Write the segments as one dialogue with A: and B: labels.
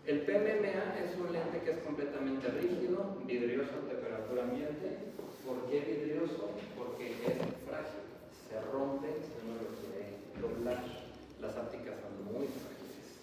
A: El PMMA es un lente que es completamente rígido, vidrioso a temperatura ambiente. ¿Por qué vidrioso? Porque es frágil, se rompe si uno lo quiere doblar. Las ópticas son muy frágiles.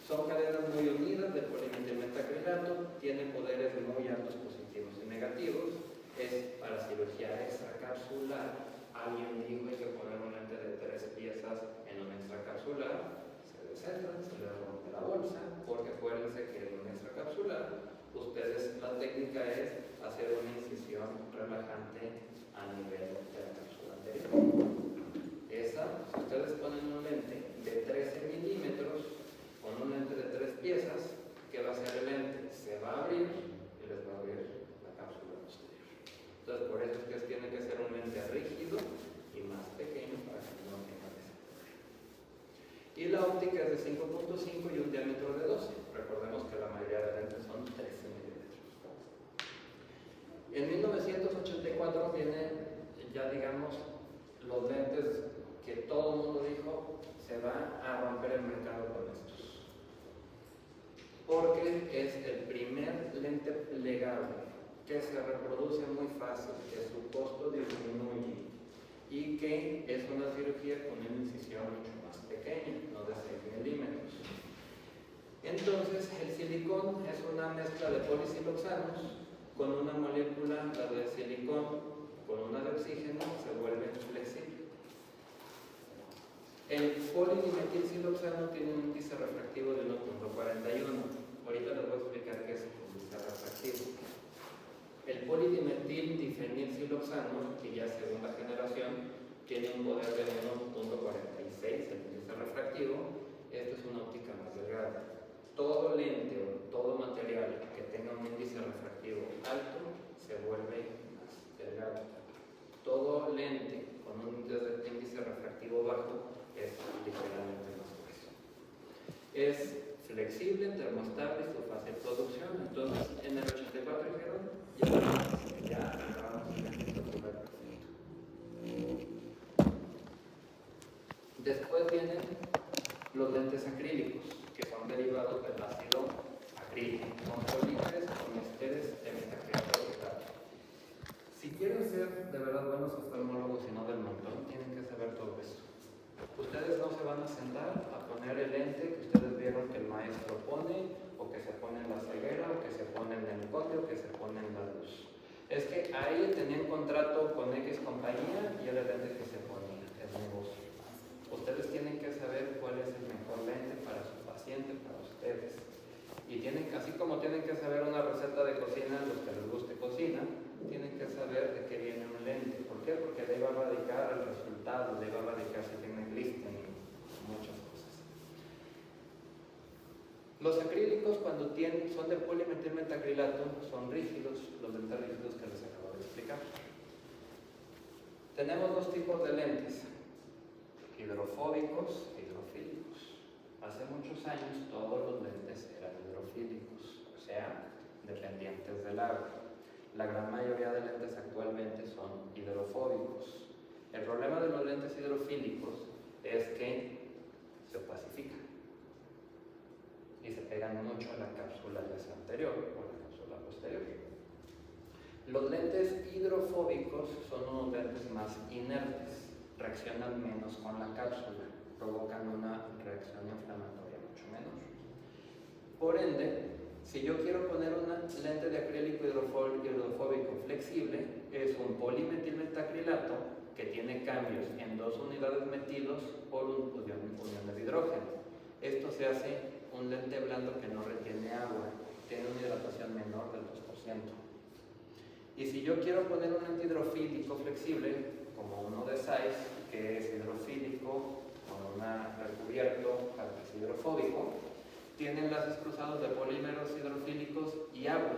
A: Son cadenas muy unidas de polimetilmetacrilato, tiene poderes muy altos positivos y negativos. Es para cirugía extracapsular. Alguien dijo hay que poner un lente de 3 piezas en un extracapsular. Se descentra, se le rompe la bolsa, porque acuérdense que en un extracapsular, la técnica es hacer una incisión relajante a nivel de la cápsula anterior. Si ustedes ponen un lente de 13 milímetros con un lente de 3 piezas, ¿qué va a hacer el lente? Se va a abrir y les va a abrir la cápsula posterior. Entonces, por eso es que tiene que ser un lente rígido y más pequeño para que no tenga ese problema. Y la óptica es de 5.5 y un diámetro de 12. Recordemos que la mayoría de lentes son 13 milímetros. En 1984 vienen ya, digamos, los lentes que todo el mundo dijo se va a romper el mercado con estos. Porque es el primer lente plegable que se reproduce muy fácil, que su costo disminuye y que es una cirugía con una incisión mucho más pequeña, no de 6 milímetros. Entonces, el silicón es una mezcla de polisiloxanos con una molécula, la de silicón, con una de oxígeno, se vuelve flexible. El polinimetilsiloxano tiene un índice refractivo de 1.41. Ahorita les voy a explicar qué es el índice refractivo. El polidimetildifenilsiloxano, que ya es segunda generación, tiene un poder de 1.46, el índice refractivo. Esto es una óptica más delgada. Todo lente o todo material que tenga un índice refractivo alto se vuelve más delgado. Todo lente con un índice refractivo bajo es ligeramente más grueso. Es flexible, termostable y su fase de producción. Entonces, en el 84 dijeron, ya acabamos el lente ocular perfecto. Después vienen los lentes acrílicos, que son derivados del ácido acrílico. Son polímeros con esteres de metacrilato. Si quieren ser de verdad buenos oftalmólogos y no del montón, tienen que saber todo esto. Ustedes no se van a sentar a poner el lente que ustedes vieron que el maestro pone, o que se pone en la ceguera, o que se pone en el cote, o que se pone en la luz. Es que ahí tenían contrato con X compañía y era el lente que se ponía, el negocio. Ustedes tienen que saber cuál es el mejor lente para su paciente, para ustedes. Y tienen, así como tienen que saber una receta de cocina, los que les guste cocina, tienen que saber de qué viene un lente. ¿Por qué? Porque de ahí va a radicar el resultado, de ahí va a radicar si tiene glisten y muchas cosas. Los acrílicos, cuando son de polimetilmetacrilato, son rígidos, los lentes rígidos que les acabo de explicar. Tenemos dos tipos de lentes, hidrofóbicos e hidrofílicos. Hace muchos años todos los lentes eran hidrofílicos, o sea, dependientes del agua. La gran mayoría de lentes actualmente son hidrofóbicos. El problema de los lentes hidrofílicos es que se opacifican y se pegan mucho a la cápsula ya sea anterior o a la cápsula posterior. Los lentes hidrofóbicos son unos lentes más inertes, reaccionan menos con la cápsula, provocan una reacción inflamatoria mucho menor. Por ende, si yo quiero poner una lente de acrílico hidrofóbico flexible, es un polimetilmetacrilato que tiene cambios en 2 unidades metilos por uniones de hidrógeno. Esto se hace un lente blando que no retiene agua, tiene una hidratación menor del 2%. Y si yo quiero poner un lente hidrofílico flexible, como uno de Zeiss, que es hidrofílico con un recubierto que es hidrofóbico, tiene enlaces cruzados de polímeros hidrofílicos y agua.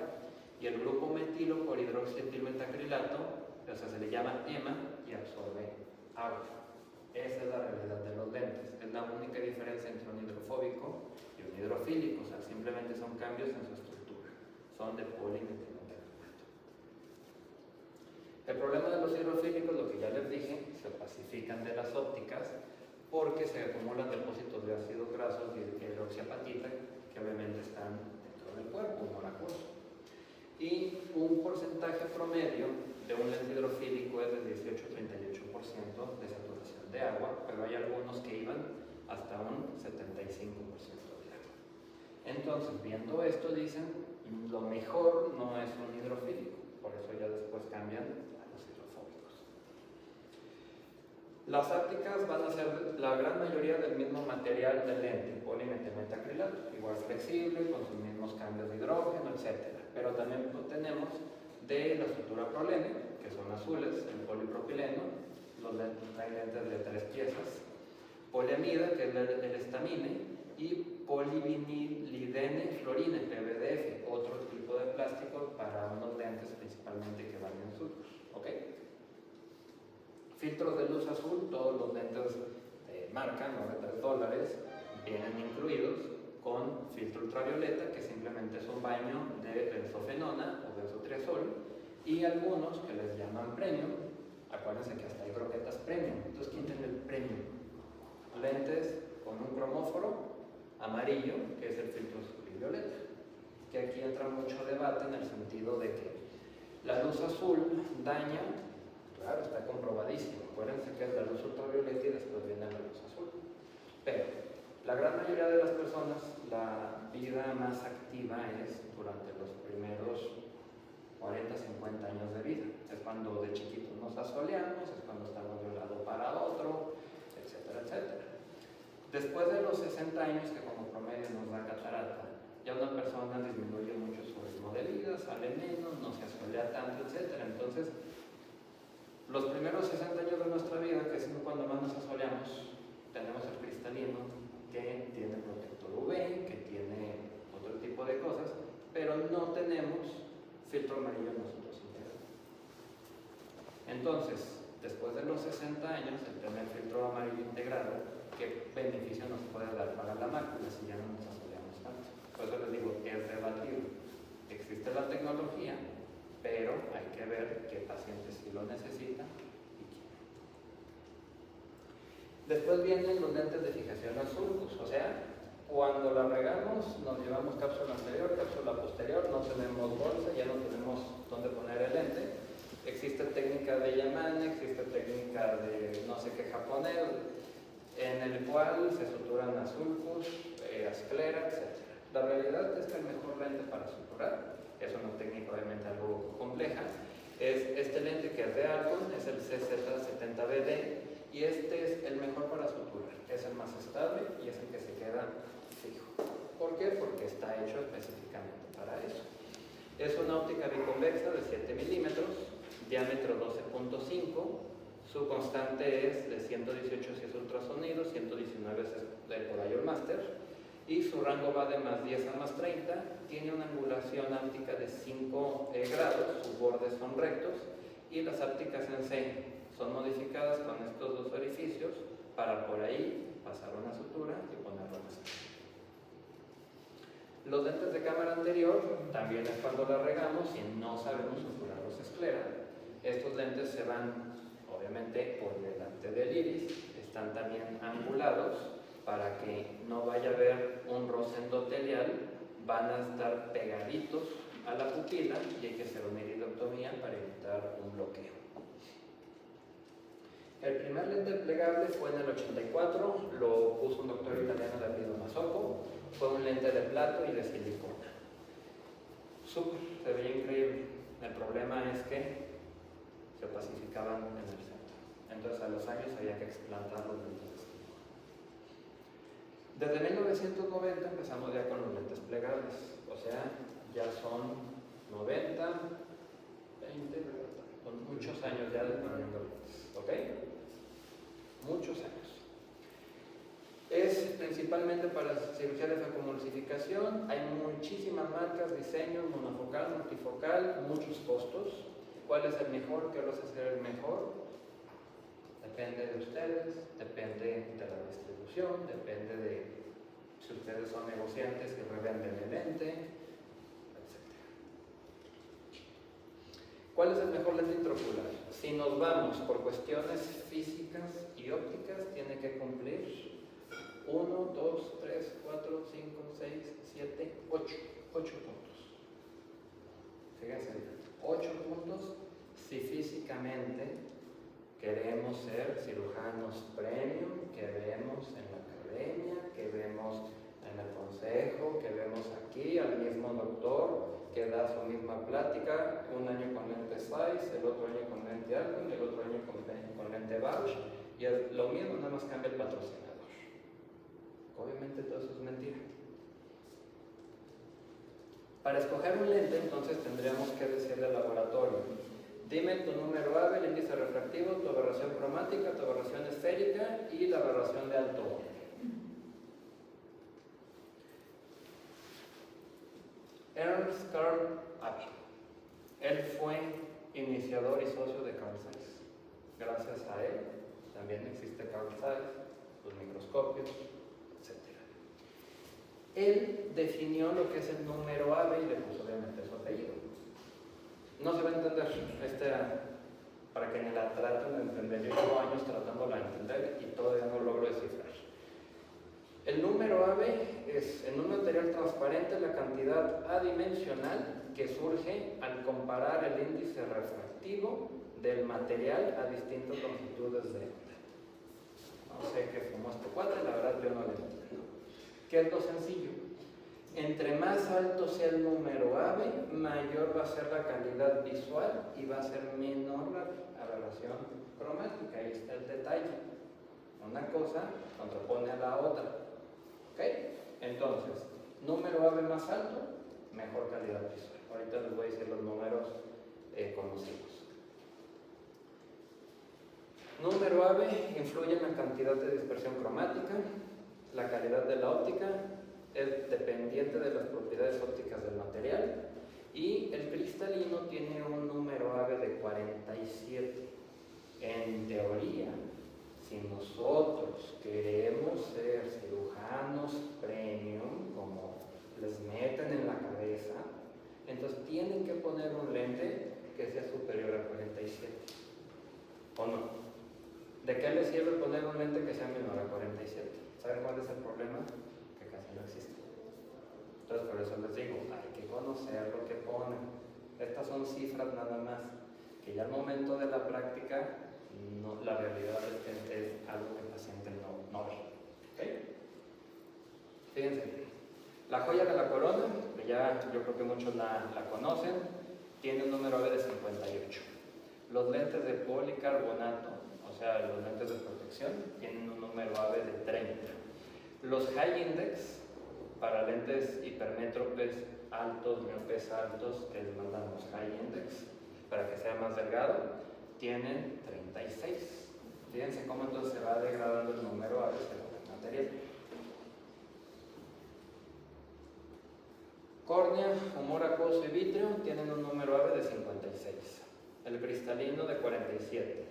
A: Y el grupo metilo por hidroxietilmetacrilato, o sea, se le llama EMA y absorbe agua. Esa es la realidad de los lentes. Es la única diferencia entre un hidrofóbico y un hidrofílico. O sea, simplemente son cambios en su estructura. Son de polimetilmetacrilato. El problema de los hidrofílicos, lo que ya les dije, se opacifican de las ópticas porque se acumulan depósitos de ácidos grasos y de hidroxiapatita que obviamente están dentro del cuerpo, un oracuoso. Y un porcentaje promedio de un lente hidrofílico es de 18-38% de saturación de agua, pero hay algunos que iban hasta un 75% de agua. Entonces, viendo esto, dicen, lo mejor no es un hidrofílico, por eso ya después cambian a los hidrofóbicos. Las ápticas van a ser la gran mayoría del mismo material del lente, polimetilmetacrilato, igual flexible, con sus mismos cambios de hidrógeno, etc. Pero también tenemos de la estructura prolene, que son azules, el polipropileno, los lentes traen lentes de 3 piezas, poliamida, que es el estamine, y polivinilidene fluorine, PVDF, otro tipo de plástico para unos lentes principalmente que van en sulcos. ¿Ok? Filtros de luz azul, todos los lentes de marca, no de $3, vienen incluidos con filtro ultravioleta, que simplemente es un baño de benzofenona o benzotriazol, y algunos que les llaman premium. Acuérdense que hasta hay croquetas premium. Entonces, ¿quién tiene el premium? Lentes con un cromóforo amarillo, que es el filtro azul y violeta, que aquí entra mucho debate en el sentido de que la luz azul daña, claro, está comprobadísimo, acuérdense que es la luz ultravioleta y después viene la luz azul, pero la gran mayoría de las personas, la vida más activa es durante los primeros 40-50 años de vida, es cuando de chiquitos nos asoleamos, es cuando estamos de un lado para otro, etcétera, etcétera. Después de los 60 años, que como promedio nos da catarata, ya una persona disminuye mucho su ritmo de vida, sale menos, no se asolea tanto, etc. Entonces, los primeros 60 años de nuestra vida, que es cuando más nos asoleamos, tenemos el cristalino, que tiene protector UV, que tiene otro tipo de cosas, pero no tenemos filtro amarillo nosotros integrados. Entonces, después de los 60 años, el tener filtro amarillo integrado, ¿qué beneficio nos puede dar para la mácula si ya no nos asoleamos tanto? Por eso les digo, es debatido. Existe la tecnología, pero hay que ver qué pacientes sí lo necesitan y quién. Después vienen los lentes de fijación a sulcus, o sea, cuando la regamos, nos llevamos cápsula anterior, cápsula posterior, no tenemos bolsa, ya no tenemos dónde poner el lente. Existe técnica de Yamane, existe técnica de no sé qué japonés, en el cual se suturan a sulcus, a esclera, etc. La realidad es que el mejor lente para suturar, es una técnica obviamente algo compleja, es este lente que es de Alcon, es el CZ70BD, y este es el mejor para suturar, es el más estable y es el que se queda fijo. ¿Por qué? Porque está hecho específicamente para eso. Es una óptica biconvexa de 7 milímetros, diámetro 12.5, su constante es de 118 si es ultrasonido, 119 si es de Polayor Master, y su rango va de más 10 a más 30, tiene una angulación áptica de 5 grados, sus bordes son rectos, y las ápticas en C son modificadas con estos dos orificios para por ahí pasar una sutura y ponerla en esclera. Los lentes de cámara anterior también es cuando la regamos y no sabemos suturarlos esclera. Estos lentes se van obviamente por delante del iris, están también angulados para que no vaya a haber un roce endotelial, van a estar pegaditos a la pupila y hay que hacer una iridectomía para evitar un bloqueo. El primer lente plegable fue en el 84, lo puso un doctor italiano de apellido Masocco, fue un lente de plato y de silicona. Súper, se veía increíble. El problema es que se opacificaban en el centro. Entonces a los años había que explantar los lentes de silicona. Desde 1990 empezamos ya con los lentes plegables, o sea, ya son 90, 20, son muchos años ya de poniendo lentes, ¿ok? Muchos años. Es principalmente para cirugía de facomulsificación, hay muchísimas marcas, diseños, monofocal, multifocal, muchos costos. ¿Cuál es el mejor? ¿Qué los hace el mejor? Depende de ustedes, depende de la distribución, depende de si ustedes son negociantes que revenden el lente, etc. ¿Cuál es el mejor lente intraocular? Si nos vamos por cuestiones físicas y ópticas, tiene que cumplir 1, 2, 3, 4, 5, 6, 7, 8. 8 puntos. Fíjense, 8 puntos si físicamente queremos ser cirujanos premium, que vemos en la academia, que vemos en el consejo, que vemos aquí al mismo doctor que da su misma plática, un año con lente Zeiss, el otro año con lente Alcon, el otro año con lente Bausch, y es lo mismo, nada más cambia el patrocinador. Obviamente todo eso es mentira. Para escoger un lente, entonces tendríamos que decirle al laboratorio: dime tu número AVE, el índice refractivo, tu aberración cromática, tu aberración esférica y la aberración de alto ojo. Ernst Karl Appel. Él fue iniciador y socio de Carl Zeiss. Gracias a él también existe Carl Zeiss, los microscopios, etc. Él definió lo que es el número AVE y le puso obviamente su apellido. No se va a entender, para que ni la traten de entender. Yo llevo años tratándola de entender y todavía no logro descifrar. El número AVE es, en un material transparente, la cantidad adimensional que surge al comparar el índice refractivo del material a distintas longitudes de onda. No sé qué fumó este cuate, la verdad yo no lo entiendo. ¿Qué es lo sencillo? Entre más alto sea el número AVE, mayor va a ser la calidad visual y va a ser menor la aberración cromática. Ahí está el detalle. Una cosa contrapone a la otra. ¿Ok? Entonces, número AVE más alto, mejor calidad visual. Ahorita les voy a decir los números conocidos. Número AVE influye en la cantidad de dispersión cromática, la calidad de la óptica, es dependiente de las propiedades ópticas del material, y el cristalino tiene un número AVE de 47. En teoría, si nosotros queremos ser cirujanos premium, como les meten en la cabeza, entonces tienen que poner un lente que sea superior a 47. ¿O no? ¿De qué les sirve poner un lente que sea menor a 47? ¿Saben cuál es el problema? Que casi no existe. Entonces por eso les digo, hay que conocer lo que ponen. Estas son cifras nada más, que ya al momento de la práctica, no, la realidad es que es algo que el paciente no ve. ¿Okay? Fíjense, la joya de la corona, que ya yo creo que muchos la conocen, tiene un número AVE de 58. Los lentes de policarbonato, o sea, los lentes de protección, tienen un número AVE de 30. Los high index, para lentes hipermétropes altos, miopes altos, que les mandamos high index, para que sea más delgado, tienen 36. Fíjense cómo entonces se va degradando el número AVE según el material. Córnea, humor acuoso y vítreo tienen un número AVE de 56. El cristalino de 47.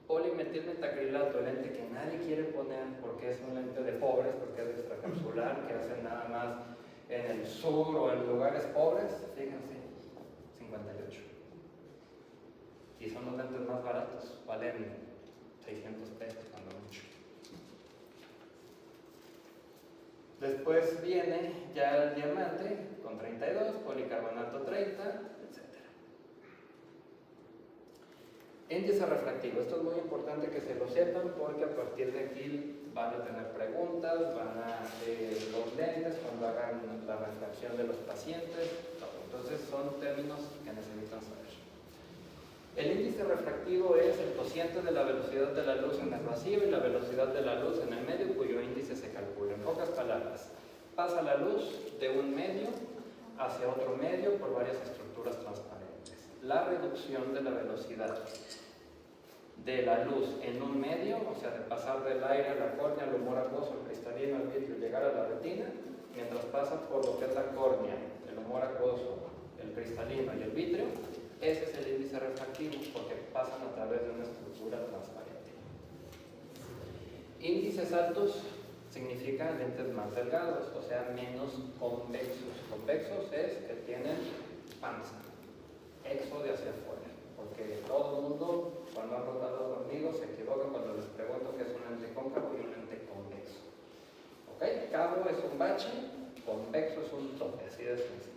A: Polimetilmetacrilato, el lente que nadie quiere poner porque es un lente de pobres, porque es extracapsular, que hacen nada más en el sur o en lugares pobres, fíjense, 58. Y son los lentes más baratos, valen 600 pesos cuando mucho. Después viene ya el diamante con 32, policarbonato 30, etc. Índice refractivo, esto es muy importante que se lo sepan porque a partir de aquí van a tener preguntas, van a los lentes cuando hagan la refracción de los pacientes, entonces son términos que necesitan saber. El índice refractivo es el cociente de la velocidad de la luz en el vacío y la velocidad de la luz en el medio, cuyo índice se calcula. En pocas palabras, pasa la luz de un medio hacia otro medio por varias estructuras transparentes. La reducción de la velocidad de la luz en un medio, o sea, de pasar del aire a la córnea, al humor acuoso, al cristalino, al vitrio y llegar a la retina, mientras pasa por lo que es la córnea, el humor acuoso, el cristalino y el vitrio, ese es el índice refractivo, porque pasan a través de una estructura transparente. Índices altos significan lentes más delgados, o sea, menos convexos. Convexos es que tienen panza, exode hacia afuera, porque todo el mundo, cuando ha rotado conmigo, se equivoca cuando les pregunto qué es un lente cóncavo y un lente convexo. ¿Ok? Cabo es un bache, convexo es un tope, así de sencillo.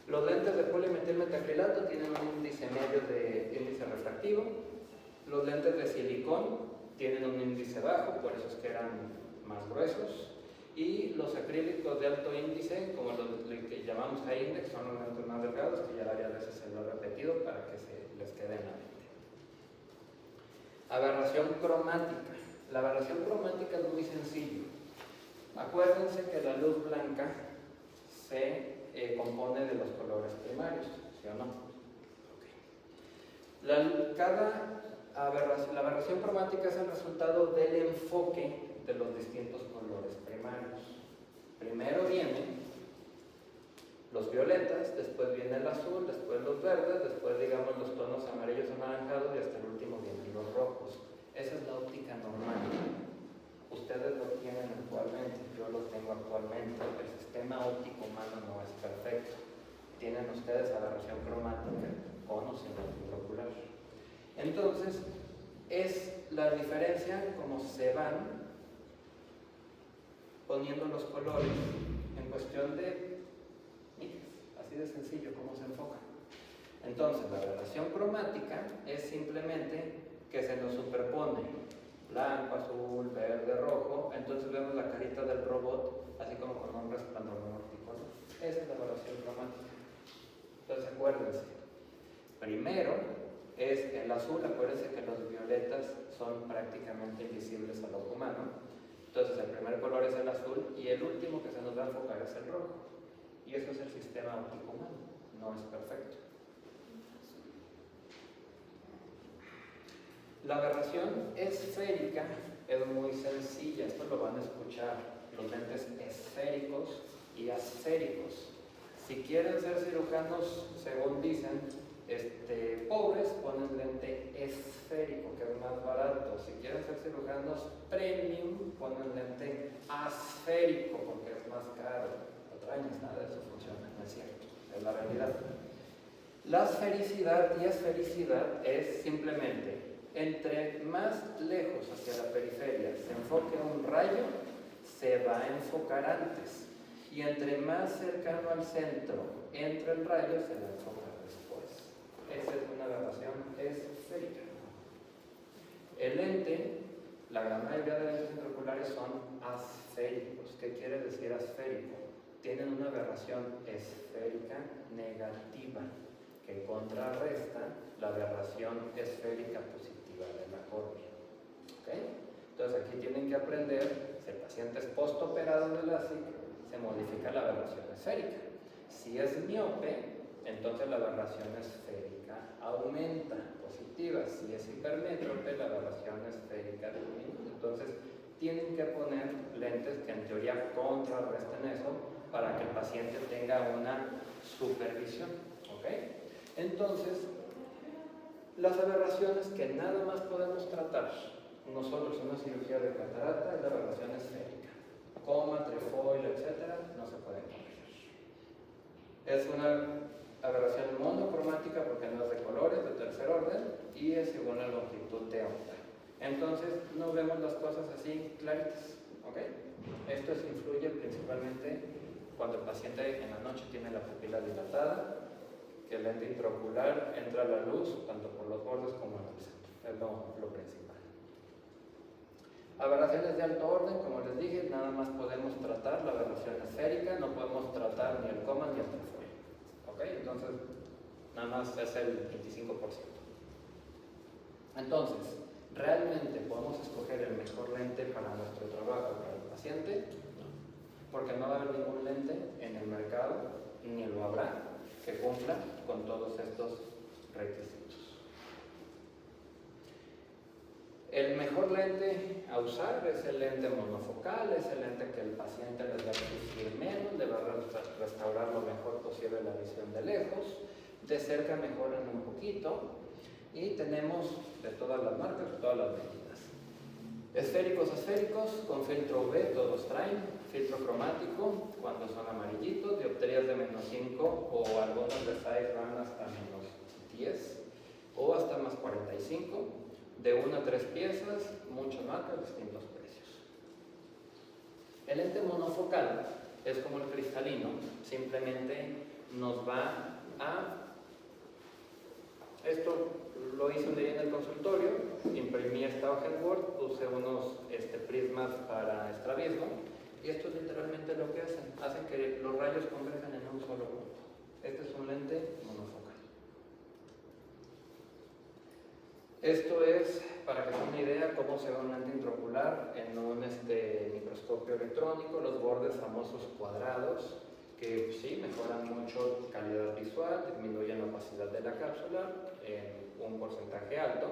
A: Los lentes de polimetilmetacrilato tienen un índice medio de índice refractivo. Los lentes de silicón tienen un índice bajo, por eso es que eran más gruesos. Y los acrílicos de alto índice, como los que llamamos high index, son los lentes más delgados, que ya varias veces se lo he repetido para que se les quede en la mente. Aberración cromática. La aberración cromática es muy sencillo. Acuérdense que la luz blanca se compone de los colores primarios, ¿sí o no? Okay. La aberración cromática es el resultado del enfoque de los distintos colores primarios. Primero vienen los violetas, después viene el azul, después los verdes, después digamos los tonos amarillos anaranjados y hasta el último vienen los rojos. Esa es la óptica normal. Ustedes lo tienen actualmente, yo lo tengo actualmente. El sistema óptico humano no es perfecto. Tienen ustedes aberración cromática con o sin ocular. Entonces, es la diferencia como se van poniendo los colores en cuestión de miles, así de sencillo como se enfoca. Entonces, la aberración cromática es simplemente que se nos superpone blanco, azul, verde, rojo, entonces vemos la carita del robot así como con un resplandor multicolor. Esa es la aberración cromática. Entonces acuérdense, primero es el azul, acuérdense que los violetas son prácticamente invisibles al ojo humano. Entonces el primer color es el azul y el último que se nos va a enfocar es el rojo. Y eso es el sistema óptico humano, no es perfecto. La aberración esférica es muy sencilla, esto lo van a escuchar, los lentes esféricos y asféricos. Si quieren ser cirujanos, según dicen, pobres, ponen lente esférico, que es más barato. Si quieren ser cirujanos premium, ponen lente asférico, porque es más caro. No trañas, nada de eso funciona, no es cierto, es la realidad. La esfericidad y esfericidad es simplemente entre más lejos hacia la periferia se enfoque un rayo, se va a enfocar antes. Y entre más cercano al centro entre el rayo, se va a enfocar después. Esa es una aberración esférica. El lente, la gran mayoría de lentes intraoculares son asféricos. ¿Qué quiere decir asférico? Tienen una aberración esférica negativa que contrarresta la aberración esférica positiva de la córnea. ¿Okay? Entonces aquí tienen que aprender, si el paciente es postoperado de LASIK, se modifica la aberración esférica. Si es miope, entonces la aberración esférica aumenta, positiva. Si es hipermétrope, la aberración esférica disminuye. Entonces tienen que poner lentes que en teoría contrarresten eso para que el paciente tenga una supervisión. ¿Okay? Entonces, las aberraciones que nada más podemos tratar nosotros en una cirugía de catarata es la aberración esférica. Coma, trefoil, etc., no se pueden corregir. Es una aberración monocromática porque no es de colores, de tercer orden, y es según la longitud de onda. Entonces, no vemos las cosas así claritas. ¿Okay? Esto influye principalmente cuando el paciente en la noche tiene la pupila dilatada, que el lente intraocular entra a la luz tanto por los bordes como en el centro. Es lo principal. Aberraciones de alto orden, como les dije, nada más podemos tratar la aberración esférica, no podemos tratar ni el coma ni el trefoil. ¿Okay? Entonces, nada más es el 25%. Entonces, ¿realmente podemos escoger el mejor lente para nuestro trabajo, para el paciente? No, porque no va a haber ningún lente en el mercado, ni lo habrá, que cumpla con todos estos requisitos. El mejor lente a usar es el lente monofocal, es el lente que el paciente les va a exigir menos, le va a restaurar lo mejor posible la visión de lejos, de cerca mejoran un poquito, y tenemos de todas las marcas, de todas las medidas. Esféricos, asféricos, con filtro UV, todos traen, filtro cromático, cuando son amarillitos, dioptrías de -5 o algunos de size van hasta -10 o hasta +45, de 1 a 3 piezas, muchas marcas, distintos precios. El lente monofocal es como el cristalino, simplemente nos va a... Esto lo hice un día en el consultorio, imprimí esta hoja en Word, puse unos prismas para estrabismo, y esto es literalmente lo que hacen que los rayos converjan en un solo punto. Este es un lente monofocal. Esto es, para que tengan una idea, cómo se ve un lente intraocular en un microscopio electrónico, los bordes famosos cuadrados, que sí, mejoran mucho calidad visual, disminuyen la opacidad de la cápsula en un porcentaje alto.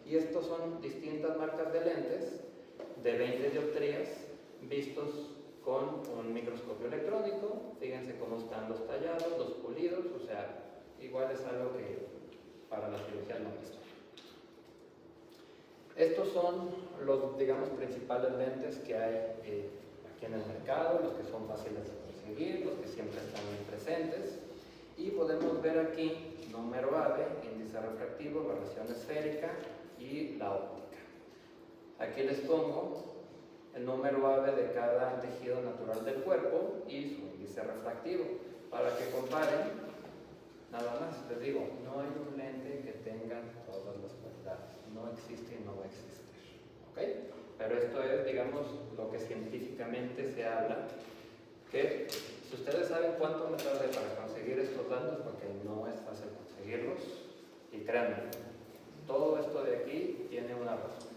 A: Y estos son distintas marcas de lentes de 20 dioptrías vistos con un microscopio electrónico. Fíjense cómo están los tallados, los pulidos, o sea, igual es algo que para la cirugía es lo mismo. Estos son los, digamos, principales lentes que hay aquí en el mercado, los que son fáciles de conseguir, los que siempre están muy presentes. Y podemos ver aquí número AVE, índice refractivo, aberración esférica y la óptica. Aquí les pongo el número AVE de cada tejido natural del cuerpo y su índice refractivo para que comparen. Nada más, les digo, no hay un lente que tenga todas las cualidades, no existe y no va a existir, ¿ok? Pero esto es, digamos, lo que científicamente se habla, que si ustedes saben cuánto me tardé para conseguir estos datos, porque no es fácil conseguirlos, y créanme, todo esto de aquí tiene una razón.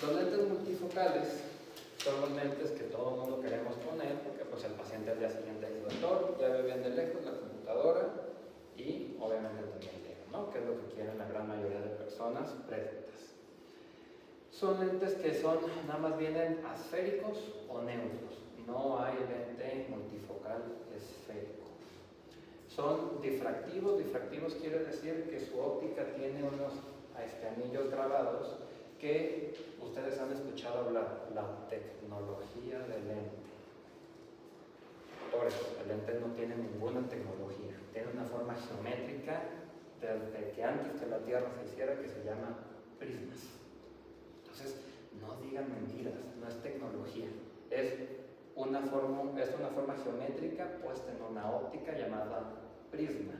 A: Los lentes multifocales son los lentes que todo el mundo queremos poner, porque pues el paciente al día siguiente dice, doctor, ya ve bien de lejos la computadora, y obviamente también leo, ¿no? Que es lo que quieren la gran mayoría de personas presentes. Son lentes que nada más vienen asféricos o neutros, no hay lente multifocal esférico. Son difractivos, difractivos quiere decir que su óptica tiene unos anillos grabados que ustedes han escuchado hablar, la tecnología del lente. Por eso, el lente no tiene ninguna tecnología, tiene una forma geométrica desde que antes que la Tierra se hiciera, que se llama prismas. Entonces, no digan mentiras, no es tecnología, es una forma geométrica puesta en una óptica llamada prisma,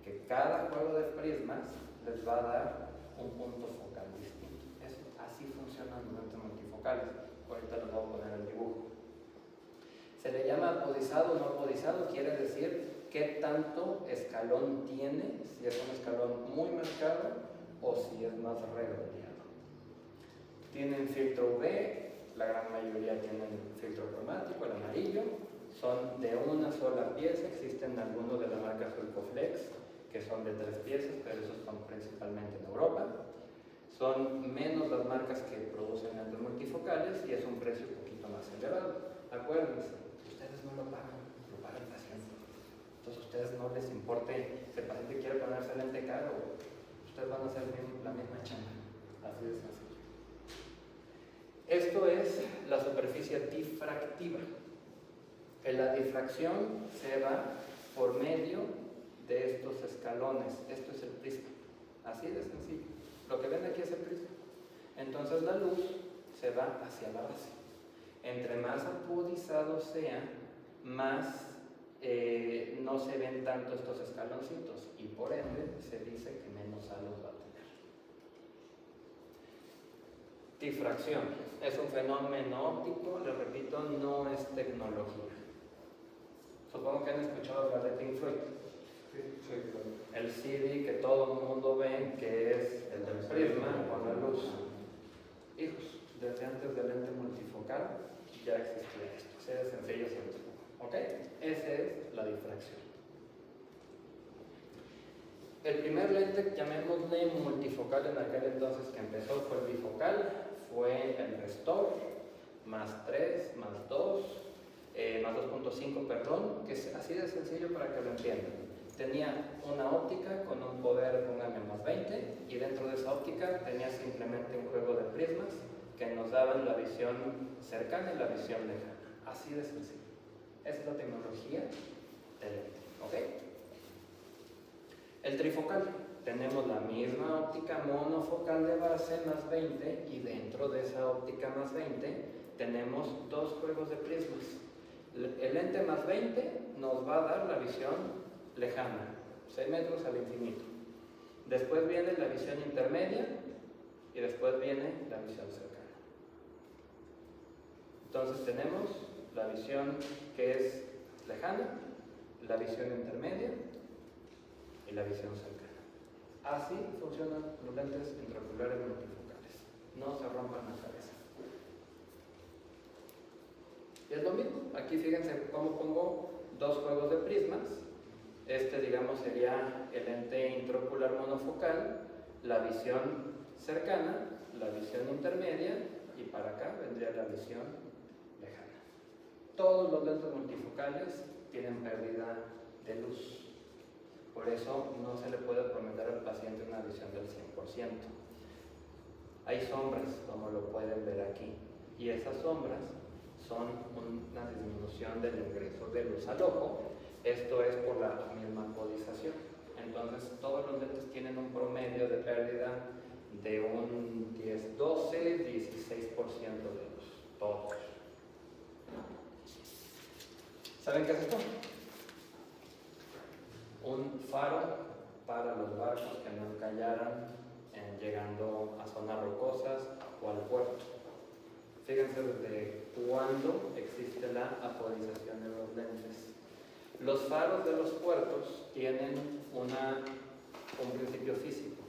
A: que cada juego de prismas les va a dar un punto focal distinto. Así funcionan los lentes multifocales. Ahorita les voy a poner el dibujo. Se le llama apodizado o no apodizado, quiere decir qué tanto escalón tiene, si es un escalón muy marcado o si es más redondeado. Tienen filtro UV, la gran mayoría tienen filtro cromático, el amarillo. Son de una sola pieza, existen algunos de la marca Sulcoflex que son de 3 piezas, pero esos son principalmente en Europa. Son menos las marcas que producen lentes multifocales y es un precio un poquito más elevado. Acuérdense, ustedes no lo pagan el paciente. Entonces a ustedes no les importe si el paciente quiere ponerse lente caro, ustedes van a hacer la misma chamba. Así de sencillo. Esto es la superficie difractiva. La difracción se va por medio de estos escalones. Esto es el prisma. Así de sencillo. Lo que ven aquí es el prisma. Entonces la luz se va hacia la base. Entre más apodizado sea, más no se ven tanto estos escaloncitos y por ende se dice que menos halos va a tener. Difracción es un fenómeno óptico, les repito, no es tecnología. Supongo que han escuchado hablar de Pink Floyd. Sí, claro. El CD que todo el mundo ve, que es el del prisma con la luz. Hijos, desde antes del lente multifocal ya existía esto. Así de sencillo se los pongo. ¿Ok? Esa es la difracción. El primer lente, llamémosle multifocal en aquel entonces que empezó, fue el bifocal, fue el Restore, más 3, más 2, más 2.5, perdón, que es así de sencillo para que lo entiendan. Tenía una óptica con un poder, pónganme, más 20, y dentro de esa óptica tenía simplemente un juego de prismas que nos daban la visión cercana y la visión lejana. Así de sencillo. Esa es la tecnología del lente. ¿Ok? El trifocal. tenemos la misma óptica monofocal de base más 20 y dentro de esa óptica más 20 tenemos dos juegos de prismas. El lente más 20 nos va a dar la visión lejana, 6 metros al infinito. Después viene la visión intermedia y después viene la visión cercana. Entonces tenemos la visión que es lejana, la visión intermedia y la visión cercana. Así funcionan los lentes intraoculares multifocales. No se rompan la cabeza. Y es lo mismo. Aquí fíjense cómo pongo dos juegos de prismas. Este, digamos, sería el lente intraocular monofocal, la visión cercana, la visión intermedia y para acá vendría la visión lejana. Todos los lentes multifocales tienen pérdida de luz. Por eso no se le puede prometer al paciente una visión del 100%. Hay sombras, como lo pueden ver aquí, y esas sombras son una disminución del ingreso de luz al ojo. Esto es por la misma apodización. Entonces, todos los lentes tienen un promedio de pérdida de un 10, 12, 16% de luz. Todos. ¿Saben qué es esto? Un faro para los barcos que no encallaran llegando a zonas rocosas o al puerto. Fíjense desde cuándo existe la apodización de los lentes. Los faros de los puertos tienen un principio físico.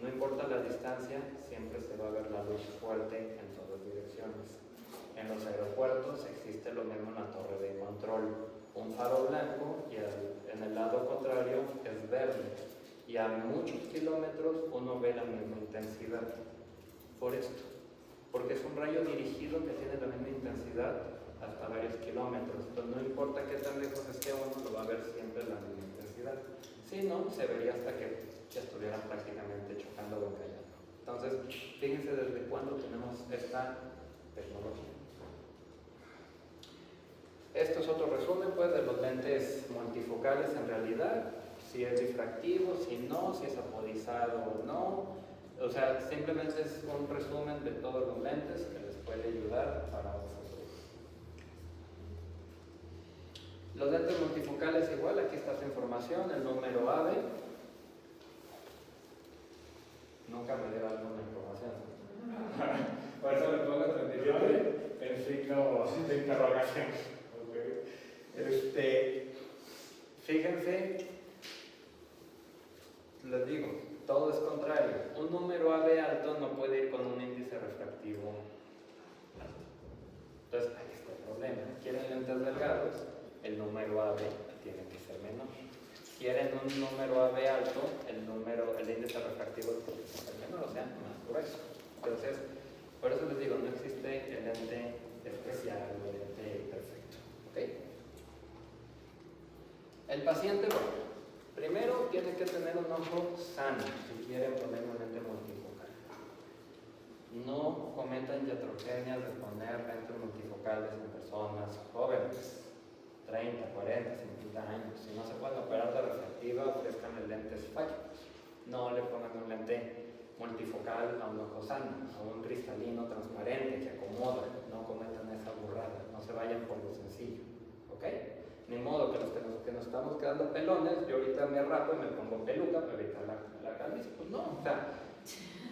A: No importa la distancia, siempre se va a ver la luz fuerte en todas direcciones. En los aeropuertos existe lo mismo en la torre de control. Un faro blanco y en el lado contrario es verde. Y a muchos kilómetros uno ve la misma intensidad. Por esto. Porque es un rayo dirigido que tiene la misma intensidad hasta varios kilómetros. Entonces no importa qué tan lejos esté uno, lo va a ver siempre la misma intensidad. Si no, se vería hasta que ya estuvieran prácticamente chocando o encallando. Entonces, fíjense desde cuándo tenemos esta tecnología. Esto es otro resumen pues, de los lentes multifocales en realidad. Si es difractivo, si no, si es apodizado o no. O sea, simplemente es un resumen de todos los lentes que les puede ayudar para un futuro. Los lentes multifocales igual, aquí está su información, el número AVE. Nunca me dio alguna información.
B: Por eso le pongo 39 en signo de interrogación.
A: Fíjense, les digo, todo es contrario. Un número AB alto no puede ir con un índice refractivo alto. Entonces, ahí está el problema. Quieren lentes delgados, el número AB tiene que ser menor. Quieren un número AB alto, el índice refractivo tiene que ser menor, o sea, más grueso. Entonces, por eso les digo, no existe el lente especial o el lente perfecto. ¿Okay? El paciente, bueno, primero tiene que tener un ojo sano si quieren poner un lente multifocal. No cometan iatrogenias de poner lentes multifocales en personas jóvenes, 30, 40, 50 años. Si no se pueden operar de refractiva, ofrezcanle lentes fácicos. No le pongan un lente multifocal a un ojo sano, a un cristalino transparente que acomoda. No cometan esa burrada, no se vayan por lo sencillo. ¿Ok? Ni modo que los que nos estamos quedando pelones, yo ahorita me rapo y me pongo peluca para evitar la calvicie. Pues no, o sea,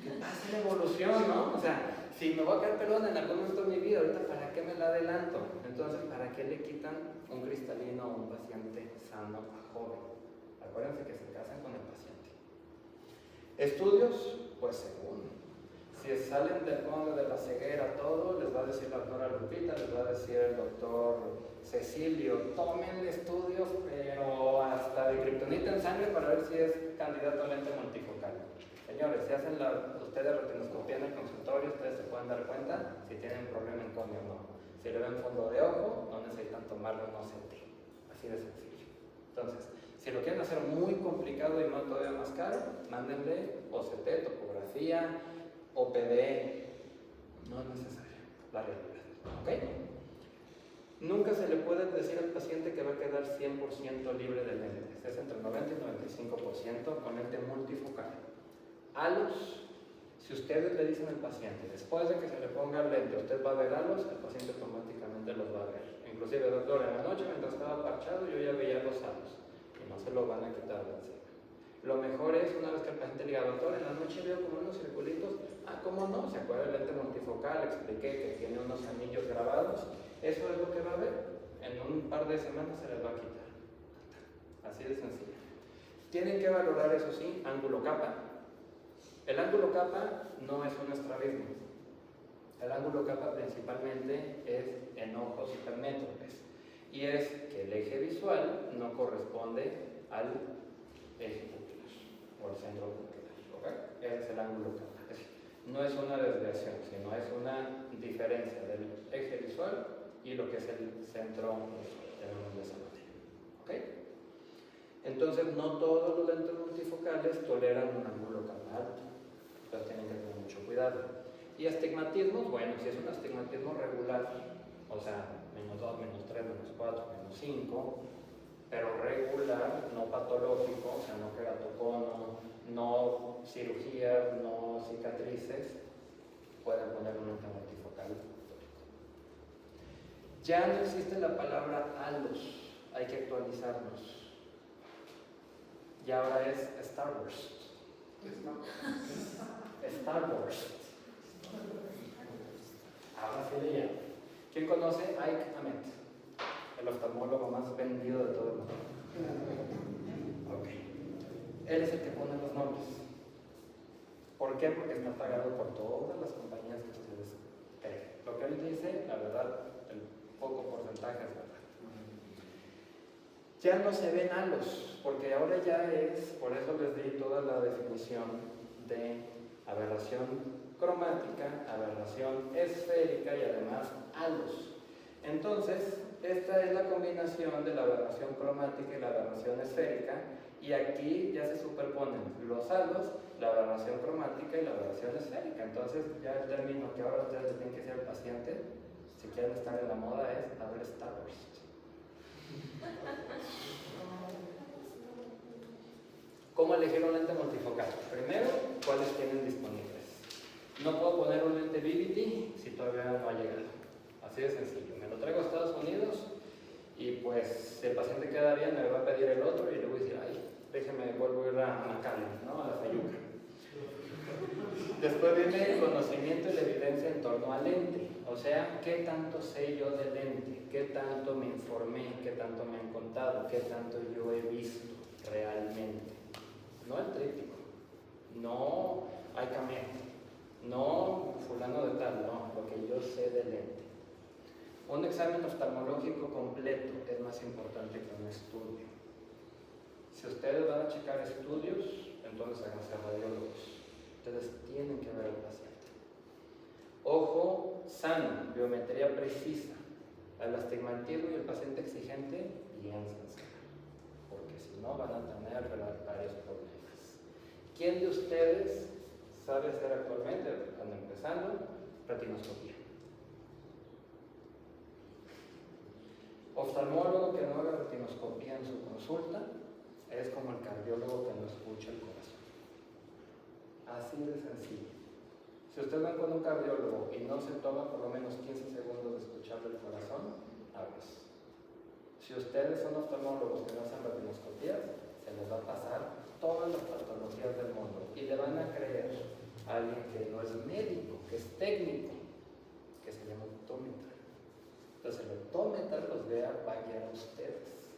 A: que pase la evolución, ¿no? O sea, si me voy a quedar pelón en algún momento de mi vida, ahorita ¿para qué me la adelanto? Entonces, ¿para qué le quitan un cristalino a un paciente sano a joven? Acuérdense que se casan con el paciente. Estudios, pues según. Si salen del fondo de la ceguera todo, les va a decir la doctora Lupita, les va a decir el doctor Cecilio, tomen estudios, pero hasta de kriptonita en sangre para ver si es candidato a lente multifocal. Señores, si hacen ustedes retinoscopía en el consultorio, ustedes se pueden dar cuenta si tienen problema en córnea o no. Si le ven fondo de ojo, no necesitan tomarlo en OCT. Así de sencillo. Entonces, si lo quieren hacer muy complicado y no todavía más caro, mándenle OCT, topografía, OPD. No es necesario, la realidad. ¿Ok? Nunca se le puede decir al paciente que va a quedar 100% libre de lentes. Es entre 90 y 95% con lente multifocal. Halos, si ustedes le dicen al paciente, después de que se le ponga el lente, usted va a ver halos, el paciente automáticamente los va a ver. Inclusive, doctor, en la noche mientras estaba parchado yo ya veía los halos y no se los van a quitar de encima. Lo mejor es, una vez que el paciente diga, doctor, en la noche veo como unos circulitos, ¿cómo no? ¿Se acuerda del lente multifocal? Expliqué que tiene unos anillos grabados. Eso es lo que va a ver. En un par de semanas se les va a quitar. Así de sencillo. Tienen que valorar, eso sí, ángulo capa. El ángulo capa no es un estrabismo. El ángulo capa principalmente es en ojos hipermétropes. Y es que el eje visual no corresponde al eje pupilar o al centro pupilar. ¿Okay? Ese es el ángulo capa. No es una desviación, sino es una diferencia del eje visual y lo que es el centro de salud. ¿Okay? Entonces, no todos los lentes multifocales toleran un ángulo capa alto. Entonces, tienen que tener mucho cuidado. Y astigmatismos, bueno, si es un astigmatismo regular, o sea, -2, -3, -4, -5, pero regular, no patológico, o sea, no queratocono, no cirugías, no cicatrices, pueden poner un lente multifocal. Ya no existe la palabra halos, hay que actualizarnos. Y ahora es Starburst. Starburst. Ahora sí le llamo. ¿Quién conoce a Ike Hammett? El oftalmólogo más vendido de todo el mundo. Ok. Él es el que pone los nombres. ¿Por qué? Porque está pagado por todas las compañías que ustedes creen. Lo que él dice, la verdad, el poco porcentaje es verdad. Ya no se ven halos, porque ahora ya es, por eso les di toda la definición de aberración cromática, aberración esférica y además halos. Entonces, esta es la combinación de la aberración cromática y la aberración esférica, y aquí ya se superponen los halos, la aberración cromática y la aberración esférica. Entonces, ya el término que ahora ustedes le tienen que decir al paciente, si quieren estar en la moda, es a ver Starburst. ¿Cómo elegir un lente multifocal? Primero, ¿cuáles tienen disponibles? No puedo poner un lente Vivity si todavía no ha llegado. Así de sencillo. Me lo traigo a Estados Unidos y pues si el paciente queda bien me va a pedir el otro y le voy a decir, ay, déjeme, vuelvo a ir a McAllen, ¿no? A la Fayuca. Después viene el conocimiento y la evidencia en torno al lente. O sea, ¿qué tanto sé yo del lente? ¿Qué tanto me informé? ¿Qué tanto me han contado? ¿Qué tanto yo he visto realmente? No el tríptico, no hay cameo, no fulano de tal, no, lo que yo sé del lente. Un examen oftalmológico completo es más importante que un estudio. Si ustedes van a checar estudios, entonces háganse radiólogos. Ustedes tienen que ver al paciente. Ojo sano, biometría precisa. El astigmatismo y el paciente exigente, piénsense, porque si no van a tener varios problemas. ¿Quién de ustedes sabe hacer actualmente, cuando empezando, retinoscopía? Oftalmólogo que no haga retinoscopía en su consulta es como el cardiólogo que no escucha el corazón. Así de sencillo. Si usted va con un cardiólogo y no se toma por lo menos 15 segundos de escucharle el corazón, aguas. Si ustedes son oftalmólogos que no hacen retinoscopías, se les va a pasar todas las patologías del mundo y le van a creer a alguien que no es médico, que es técnico, que se llama optómetra. Entonces el optómetra los va a guiar a ustedes.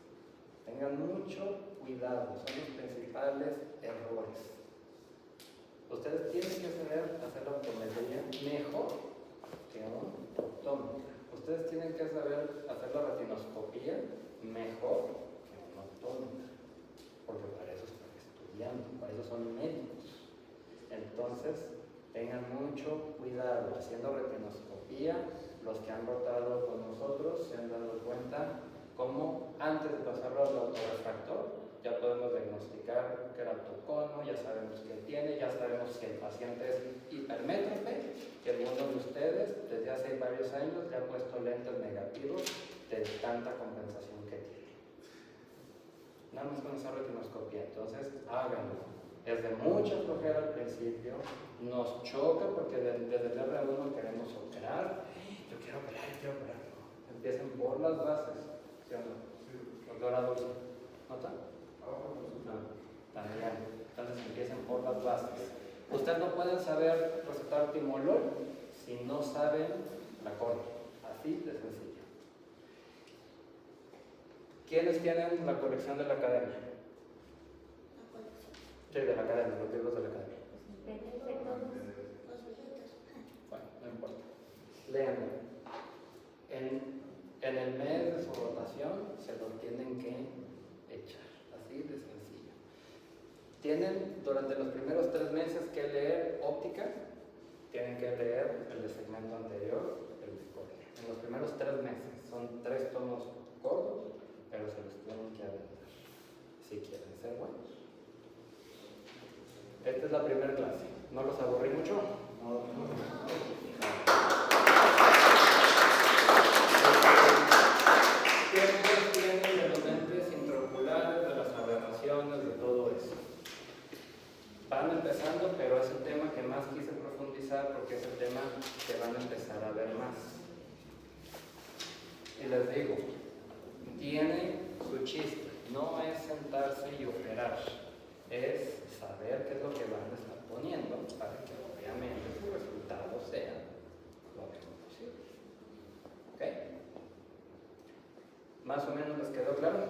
A: Tengan mucho cuidado, son los principales errores. Ustedes tienen que saber hacer la optometría mejor que un optómetra. Ustedes tienen que saber hacer la retinoscopía mejor que un optómetra, porque para eso están estudiando, para eso son médicos. Entonces, tengan mucho cuidado haciendo retinoscopía. Los que han rotado con nosotros se han dado cuenta cómo antes de pasarlo al autorrefractor ya podemos diagnosticar queratocono, ya sabemos qué tiene, ya sabemos si el paciente es hipermétrope, que alguno de ustedes desde hace varios años le ha puesto lentes negativos de tanta compensación que tiene. Nada más con esa retinoscopia, entonces háganlo. Es de mucha flojera al principio, nos choca porque desde el R1 queremos operar. Yo quiero operar, no. Empiecen por las bases, ¿sí o no? Doctora Dulce, ¿nota? No, también. Entonces empiecen por las bases. Ustedes no pueden saber recetar timolol si no saben la corte, así de sencillo. ¿Quiénes tienen la colección de la academia? Sí, de la academia, los libros de la academia. Bueno, no importa. Léanlo. En el mes de su rotación se lo tienen que echar, así de sencillo. Tienen durante los primeros 3 meses que leer óptica, tienen que leer el de segmento anterior, el de córnea. En los primeros 3 meses, son 3 tomos cortos, pero se los tienen que aventar, si quieren ser buenos. Esta es la primera clase. ¿No los aburrí mucho? No. Siempre tienen los lentes intraoculares, de las aberraciones, de todo eso. Van empezando, pero es el tema que más quise profundizar porque es el tema que van a empezar a ver más. Y les digo, tiene su chiste, no es sentarse y operar, es saber qué es lo que van a estar poniendo para que obviamente su resultado sea lo mejor posible. ¿Ok? ¿Más o menos les quedó claro?